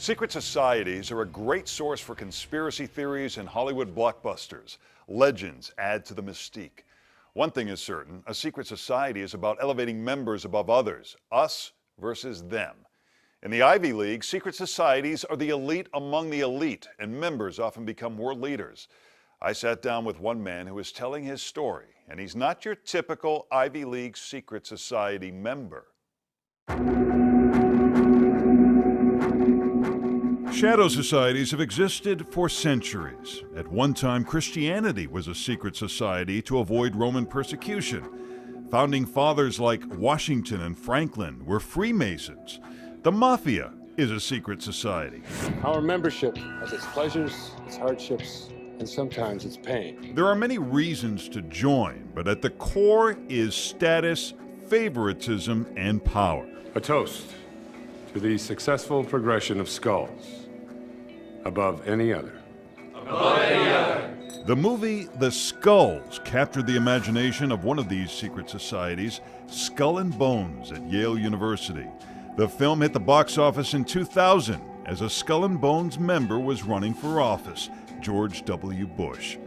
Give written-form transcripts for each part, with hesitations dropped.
Secret societies are a great source for conspiracy theories and Hollywood blockbusters. Legends add to the mystique. One thing is certain, a secret society is about elevating members above others, us versus them. In the Ivy League, secret societies are the elite among the elite, and members often become world leaders. I sat down with one man who is telling his story, and he's not your typical Ivy League secret society member. Shadow societies have existed for centuries. At one time, Christianity was a secret society to avoid Roman persecution. Founding fathers like Washington and Franklin were Freemasons. The Mafia is a secret society. Our membership has its pleasures, its hardships, and sometimes its pain. There are many reasons to join, but at the core is status, favoritism, and power. A toast to the successful progression of skulls above any other. Above any other. The movie The Skulls captured the imagination of one of these secret societies, Skull and Bones at Yale University. The film hit the box office in 2000 as a Skull and Bones member was running for office, George W. Bush.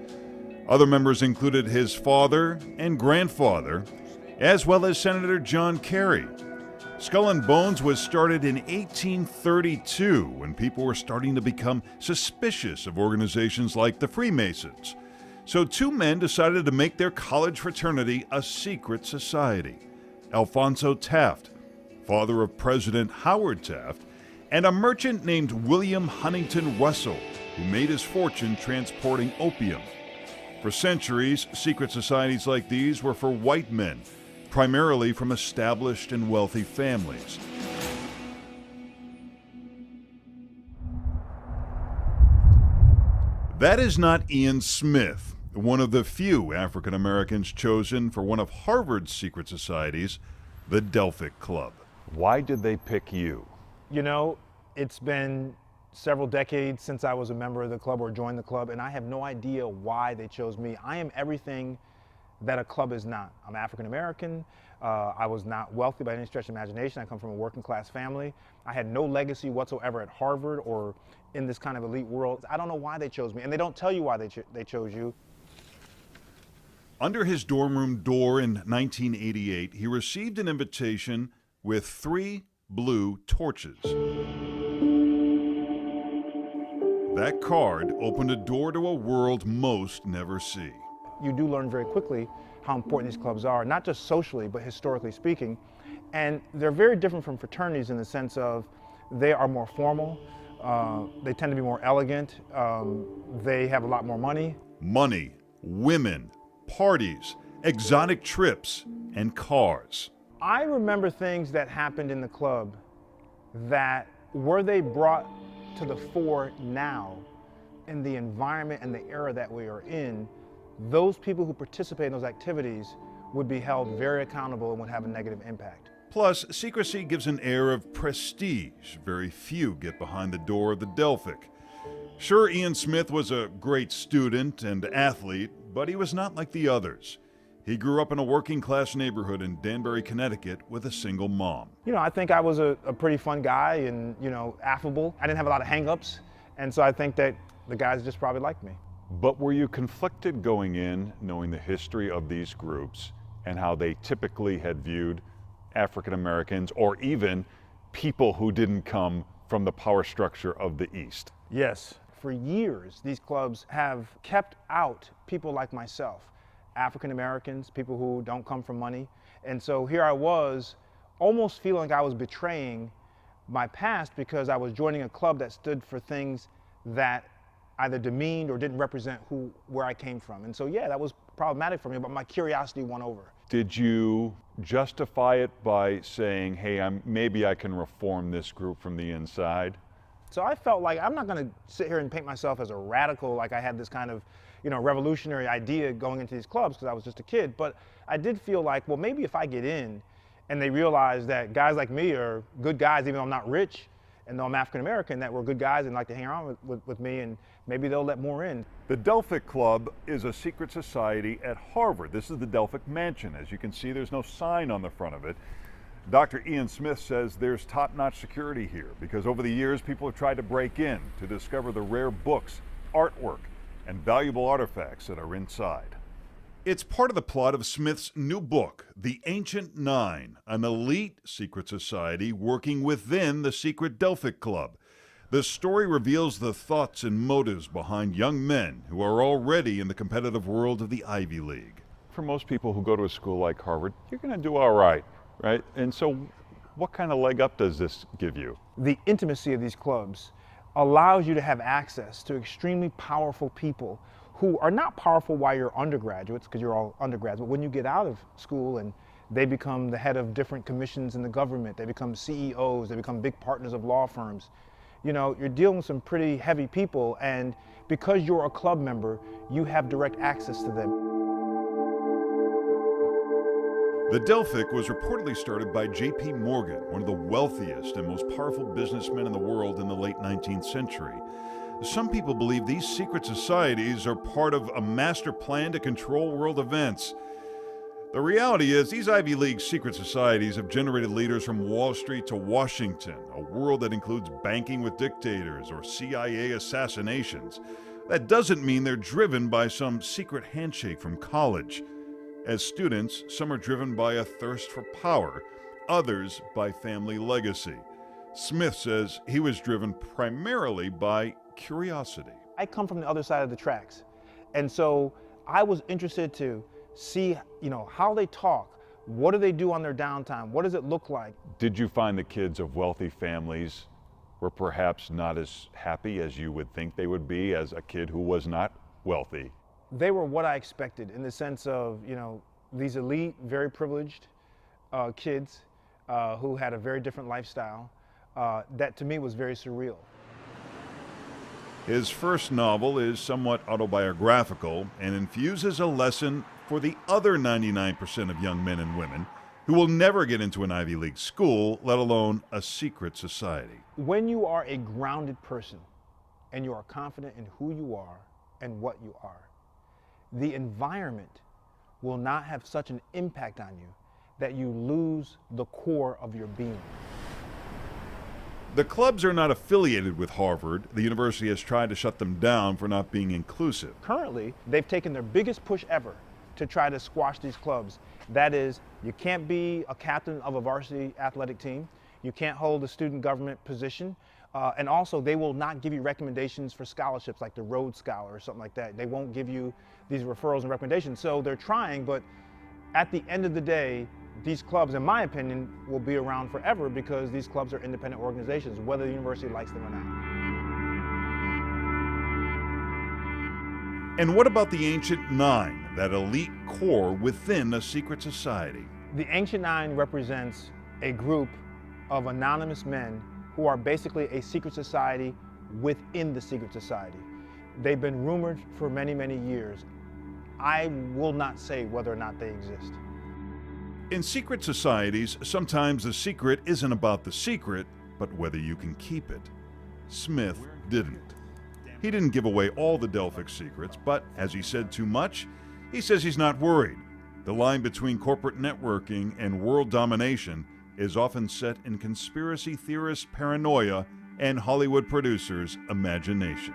Other members included his father and grandfather, as well as Senator John Kerry. Skull and Bones was started in 1832 when people were starting to become suspicious of organizations like the Freemasons. So two men decided to make their college fraternity a secret society. Alphonso Taft, father of President Howard Taft, and a merchant named William Huntington Russell, who made his fortune transporting opium. For centuries, secret societies like these were for white men, primarily from established and wealthy families. That is not Ian Smith, one of the few African Americans chosen for one of Harvard's secret societies, the Delphic Club. Why did they pick you? You know, it's been several decades since I was a member of the club or joined the club, and I have no idea why they chose me. I am everything that a club is not. I'm African American. I was not wealthy by any stretch of imagination. I come from a working class family. I had no legacy whatsoever at Harvard or in this kind of elite world. I don't know why they chose me, and they don't tell you why they chose you. Under his dorm room door in 1988, he received an invitation with 3 blue torches. That card opened a door to a world most never see. You do learn very quickly how important these clubs are, not just socially, but historically speaking. And they're very different from fraternities in the sense of they are more formal, they tend to be more elegant, they have a lot more money. Money, women, parties, exotic trips, and cars. I remember things that happened in the club that, were they brought to the fore now, in the environment and the era that we are in, those people who participate in those activities would be held very accountable and would have a negative impact. Plus, secrecy gives an air of prestige. Very few get behind the door of the Delphic. Sure, Ian Smith was a great student and athlete, but he was not like the others. He grew up in a working-class neighborhood in Danbury, Connecticut with a single mom. You know, I think I was a pretty fun guy and, you know, affable. I didn't have a lot of hang-ups, and so I think that the guys just probably liked me. But were you conflicted going in, knowing the history of these groups and how they typically had viewed African Americans or even people who didn't come from the power structure of the East? Yes. For years, these clubs have kept out people like myself, African Americans, people who don't come from money. And so here I was, almost feeling like I was betraying my past because I was joining a club that stood for things that either demeaned or didn't represent where I came from. And so, yeah, that was problematic for me, but my curiosity won over. Did you justify it by saying, hey, maybe I can reform this group from the inside? So I felt like I'm not going to sit here and paint myself as a radical, like I had this kind of, you know, revolutionary idea going into these clubs because I was just a kid. But I did feel like, well, maybe if I get in and they realize that guys like me are good guys, even though I'm not rich, and though I'm African American, that we're good guys and like to hang around with me, and maybe they'll let more in. The Delphic Club is a secret society at Harvard. This is the Delphic Mansion. As you can see, there's no sign on the front of it. Dr. Ian Smith says there's top-notch security here because over the years people have tried to break in to discover the rare books, artwork, and valuable artifacts that are inside. It's part of the plot of Smith's new book, The Ancient Nine, an elite secret society working within the secret Delphic Club. The story reveals the thoughts and motives behind young men who are already in the competitive world of the Ivy League. For most people who go to a school like Harvard, you're going to do all right, right? And so what kind of leg up does this give you? The intimacy of these clubs allows you to have access to extremely powerful people who are not powerful while you're undergraduates, because you're all undergrads, but when you get out of school and they become the head of different commissions in the government, they become CEOs, they become big partners of law firms. You know, you're dealing with some pretty heavy people, and because you're a club member, you have direct access to them. The Delphic was reportedly started by J.P. Morgan, one of the wealthiest and most powerful businessmen in the world in the late 19th century. Some people believe these secret societies are part of a master plan to control world events. The reality is, these Ivy League secret societies have generated leaders from Wall Street to Washington, a world that includes banking with dictators or CIA assassinations. That doesn't mean they're driven by some secret handshake from college. As students, some are driven by a thirst for power, others by family legacy. Smith says he was driven primarily by curiosity. I come from the other side of the tracks, and so I was interested to see, how they talk. What do they do on their downtime? What does it look like? Did you find the kids of wealthy families were perhaps not as happy as you would think they would be as a kid who was not wealthy? They were what I expected, in the sense of, these elite, very privileged kids who had a very different lifestyle. That to me was very surreal. His first novel is somewhat autobiographical and infuses a lesson for the other 99% of young men and women who will never get into an Ivy League school, let alone a secret society. When you are a grounded person and you are confident in who you are and what you are, the environment will not have such an impact on you that you lose the core of your being. The clubs are not affiliated with Harvard. The university has tried to shut them down for not being inclusive. Currently, they've taken their biggest push ever to try to squash these clubs. That is, you can't be a captain of a varsity athletic team. You can't hold a student government position. And also, they will not give you recommendations for scholarships like the Rhodes Scholar or something like that. They won't give you these referrals and recommendations. So they're trying, but at the end of the day, these clubs, in my opinion, will be around forever because these clubs are independent organizations, whether the university likes them or not. And what about the Ancient Nine, that elite core within a secret society? The Ancient Nine represents a group of anonymous men who are basically a secret society within the secret society. They've been rumored for many, many years. I will not say whether or not they exist. In secret societies, sometimes the secret isn't about the secret, but whether you can keep it. Smith didn't. He didn't give away all the Delphic secrets, but has he said too much? He says he's not worried. The line between corporate networking and world domination is often set in conspiracy theorists' paranoia and Hollywood producers' imagination.